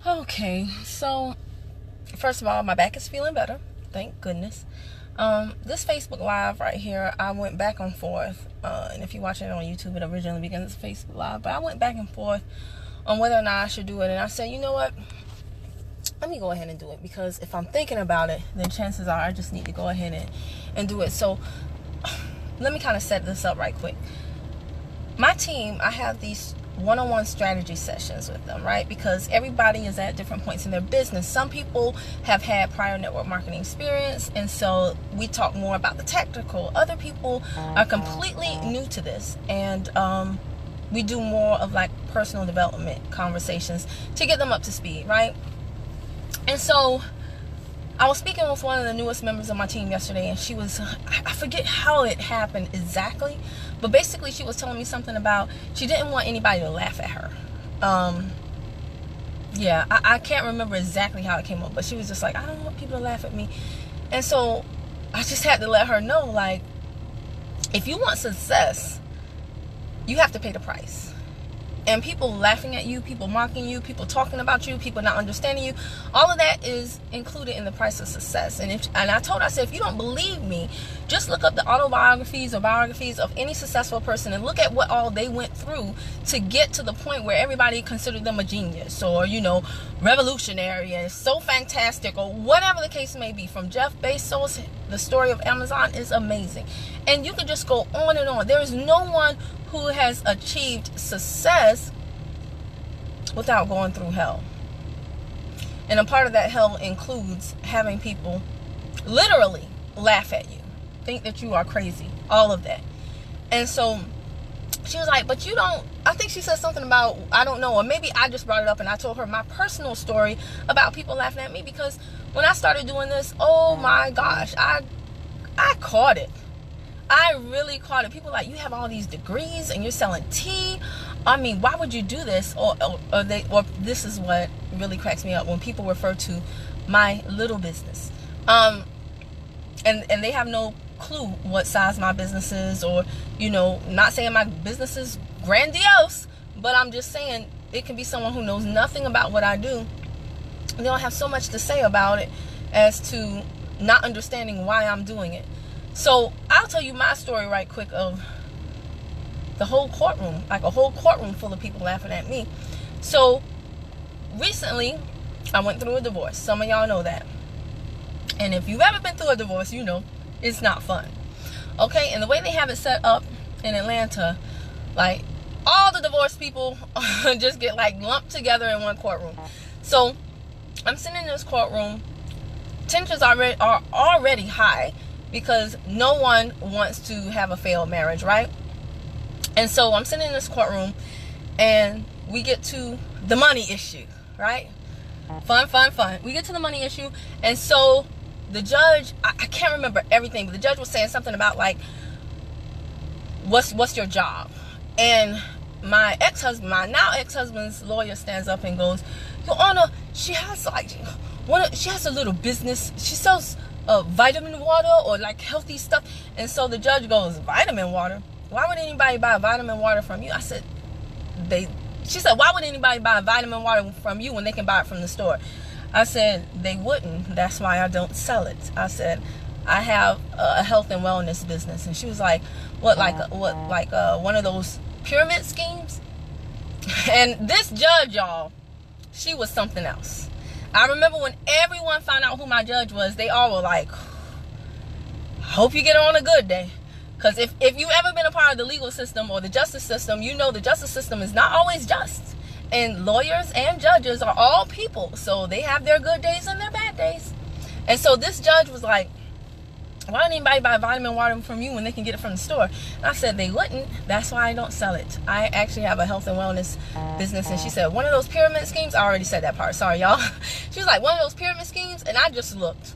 Okay, so first of all, my back is feeling better. Thank goodness. This Facebook Live right here, I went back and forth. And if you're watching it on YouTube, it originally began as a Facebook Live. But I went back and forth on whether or not I should do it. And I said, you know what? Let me go ahead and do it. Because if I'm thinking about it, then chances are I just need to go ahead and do it. So let me kind of set this up right quick. My team, I have these one-on-one strategy sessions with them, right? Because everybody is at different points in their business. Some people have had prior network marketing experience, and so we talk more about the tactical. Other people are completely new to this, and we do more of like personal development conversations to get them up to speed, right? And so I was speaking with one of the newest members of my team yesterday, and she was, I forget how it happened exactly, but basically she was telling me something about she didn't want anybody to laugh at her. I can't remember exactly how it came up, but she was just like, I don't want people to laugh at me. And so I just had to let her know, like, if you want success, you have to pay the price. And people laughing at you, people mocking you, people talking about you, people not understanding you, all of that is included in the price of success. And I told her, I said, if you don't believe me, just look up the autobiographies or biographies of any successful person and look at what all they went through to get to the point where everybody considered them a genius or, revolutionary and so fantastic or whatever the case may be. From Jeff Bezos, the story of Amazon is amazing. And you can just go on and on. There is no one who has achieved success without going through hell. And a part of that hell includes having people literally laugh at you, think that you are crazy, all of that. And so she was like, but you don't, I think she said something about, I don't know, or maybe I just brought it up and I told her my personal story about people laughing at me, because when I started doing this, oh my gosh, I caught it. I really caught it. People like, you have all these degrees and you're selling tea. I mean, why would you do this? Or this is what really cracks me up when people refer to my little business. And they have no clue what size my business is, or, not saying my business is grandiose, but I'm just saying it can be someone who knows nothing about what I do. They don't have so much to say about it as to not understanding why I'm doing it. So I'll tell you my story right quick of the whole courtroom, like a whole courtroom full of people laughing at me. So recently I went through a divorce. Some of y'all know that. And if you've ever been through a divorce, you know it's not fun. Okay, and the way they have it set up in Atlanta, like all the divorced people just get like lumped together in one courtroom. So I'm sitting in this courtroom. Tensions are already high, because no one wants to have a failed marriage, right? And so I'm sitting in this courtroom, and we get to the money issue, right? Fun. We get to the money issue, and so the judge, I can't remember everything, but the judge was saying something about like, what's your job? And my now ex-husband's lawyer stands up and goes, Your Honor, she has a little business. She sells vitamin water or like healthy stuff. And so the judge goes, vitamin water? Why would anybody buy vitamin water from you? I said, she said, why would anybody buy vitamin water from you when they can buy it from the store? I said, they wouldn't. That's why I don't sell it. I said, I have a health and wellness business. And she was like, what, one of those pyramid schemes? And this judge, y'all, she was something else. I remember when everyone found out who my judge was, they all were like, hope you get on a good day. Because if you've ever been a part of the legal system or the justice system, you know the justice system is not always just. And lawyers and judges are all people. So they have their good days and their bad days. And so this judge was like, why would anybody buy vitamin water from you when they can get it from the store? And I said, they wouldn't. That's why I don't sell it. I actually have a health and wellness business. And she said, one of those pyramid schemes? I already said that part. Sorry, y'all. She was like, one of those pyramid schemes? And I just looked.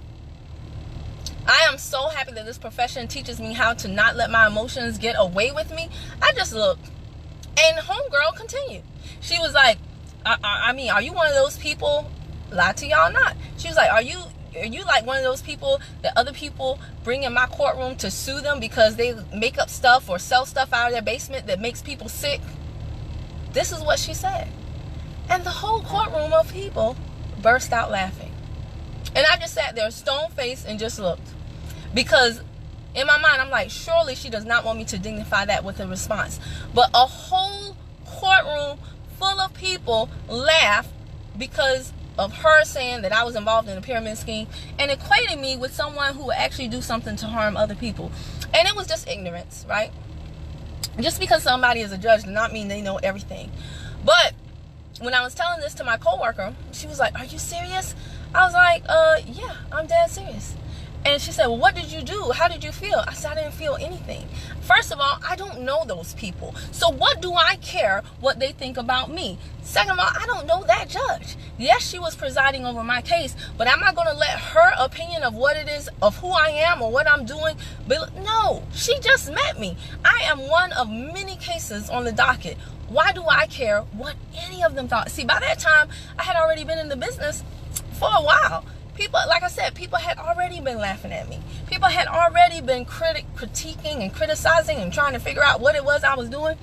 I am so happy that this profession teaches me how to not let my emotions get away with me. I just looked. And homegirl continued. She was like, I mean, are you one of those people? Lie to y'all not. She was like, are you like one of those people that other people bring in my courtroom to sue them because they make up stuff or sell stuff out of their basement that makes people sick? This is what she said. And the whole courtroom of people burst out laughing. And I just sat there stone-faced and just looked. Because in my mind, I'm like, surely she does not want me to dignify that with a response. But a whole courtroom full of people laughed because of her saying that I was involved in a pyramid scheme and equating me with someone who would actually do something to harm other people. And it was just ignorance, right? Just because somebody is a judge does not mean they know everything. But when I was telling this to my coworker, she was like, "Are you serious?" I was like, yeah, I'm dead serious. And she said, "Well, what did you do? How did you feel?" I said, "I didn't feel anything. First of all, I don't know those people. So what do I care what they think about me? Second of all, I don't know that judge. Yes, she was presiding over my case, but am I going to let her opinion of what it is, of who I am or what I'm doing? But no, she just met me. I am one of many cases on the docket. Why do I care what any of them thought?" See, by that time, I had already been in the business for a while. People, like I said, people had already been laughing at me. People had already been critiquing and criticizing and trying to figure out what it was I was doing.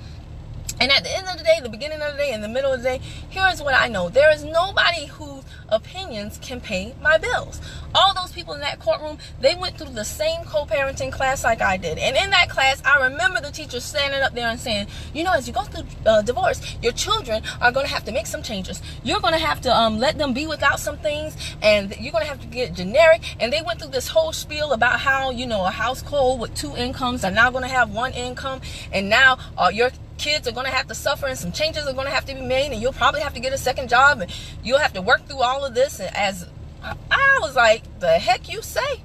And at the end of the day, the beginning of the day, in the middle of the day, here is what I know. There is nobody whose opinions can pay my bills. All those people in that courtroom, they went through the same co-parenting class like I did. And in that class, I remember the teacher standing up there and saying, "You know, as you go through divorce, your children are going to have to make some changes. You're going to have to let them be without some things, and you're going to have to get generic." And they went through this whole spiel about how, you know, a household with 2 incomes are now going to have 1 income, and now your kids are going to have to suffer, and some changes are going to have to be made, and you'll probably have to get a second job, and you'll have to work through all of this. And as I was like, the heck you say?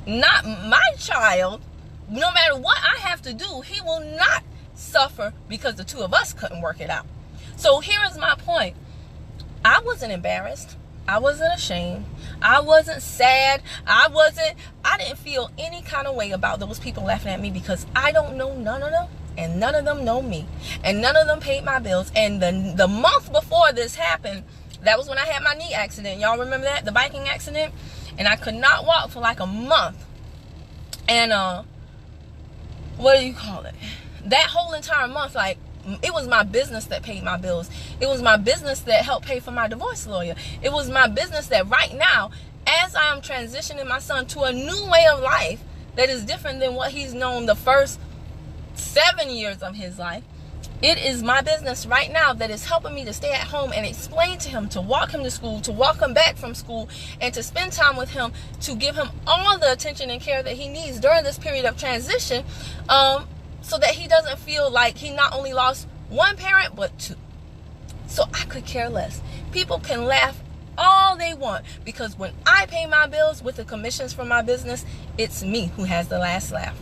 Not my child. No matter what I have to do, he will not suffer because the 2 of us couldn't work it out. So here is my point. I wasn't embarrassed. I wasn't ashamed. I wasn't sad. I didn't feel any kind of way about those people laughing at me, because I don't know none of them. And none of them know me. And none of them paid my bills. And the month before this happened, that was when I had my knee accident. Y'all remember that? The biking accident? And I could not walk for like a month. And, what do you call it? That whole entire month, like, it was my business that paid my bills. It was my business that helped pay for my divorce lawyer. It was my business that right now, as I am transitioning my son to a new way of life that is different than what he's known the first 7 years of his life, it is my business right now that is helping me to stay at home and explain to him, to walk him to school, to walk him back from school, and to spend time with him, to give him all the attention and care that he needs during this period of transition, so that he doesn't feel like he not only lost 1 parent, but 2. So I could care less. People can laugh all they want, because when I pay my bills with the commissions from my business, it's me who has the last laugh.